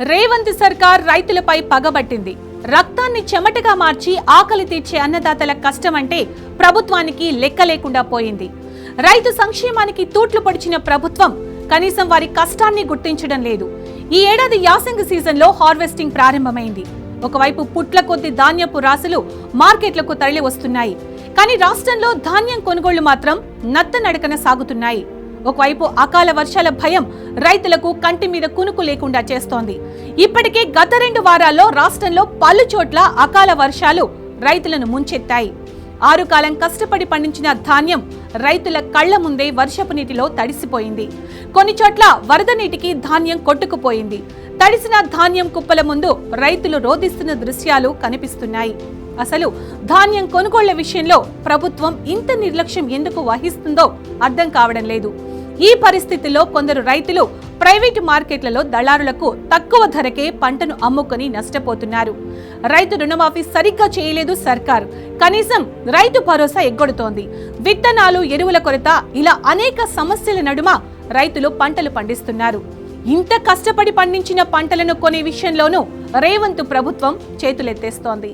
రేవంత్ సర్కార్ రైతులపై పగబట్టింది. రక్తాన్ని చెమటగా మార్చి ఆకలి తీర్చే అన్నదాతల కష్టమంటే ప్రభుత్వానికి లెక్క లేకుండా పోయింది. రైతు సంక్షేమానికి తూట్లు పొడిచిన ప్రభుత్వం కనీసం వారి కష్టాన్ని గుర్తించడం లేదు. ఈ ఏడాది యాసంగి సీజన్లో హార్వెస్టింగ్ ప్రారంభమైంది. ఒకవైపు పుట్ల కొద్ది ధాన్యపు రాసులు మార్కెట్లకు తరలి వస్తున్నాయి. కానీ రాష్ట్రంలో ధాన్యం కొనుగోళ్లు మాత్రం నత్తనడకన సాగుతున్నాయి. ఒకవైపు అకాల వర్షాల భయం రైతులకు కంటి మీద కునుకు లేకుండా చేస్తోంది. ఇప్పటికే గత 2 వారాల్లో రాష్ట్రంలో పలు చోట్ల అకాల వర్షాలు రైతులను ముంచెత్తాయి. 6 కాలం కష్టపడి పండించిన ధాన్యం రైతుల కళ్ల ముందే వర్షపు నీటిలో తడిసిపోయింది. కొన్ని చోట్ల వరద నీటికి ధాన్యం కొట్టుకుపోయింది. తడిసిన ధాన్యం కుప్పల ముందు రైతులు రోదిస్తున్న దృశ్యాలు కనిపిస్తున్నాయి. అసలు ధాన్యం కొనుగోళ్ల విషయంలో ప్రభుత్వం ఇంత నిర్లక్ష్యం ఎందుకు వహిస్తుందో అర్థం కావడం లేదు. ఈ పరిస్థితుల్లో కొందరు రైతులు ప్రైవేటు మార్కెట్లలో దళారులకు తక్కువ ధరకే పంటను అమ్ముకొని నష్టపోతున్నారు. రైతు రుణమాఫీ సరిగ్గా చేయలేదు సర్కార్. కనీసం రైతు భరోసా ఎగ్గొడుతోంది. విత్తనాలు, ఎరువుల కొరత, ఇలా అనేక సమస్యల నడుమ రైతులు పంటలు పండిస్తున్నారు. ఇంత కష్టపడి పండించిన పంటలను కొనే విషయంలోనూ రేవంత్ ప్రభుత్వం చేతులెత్తేస్తోంది.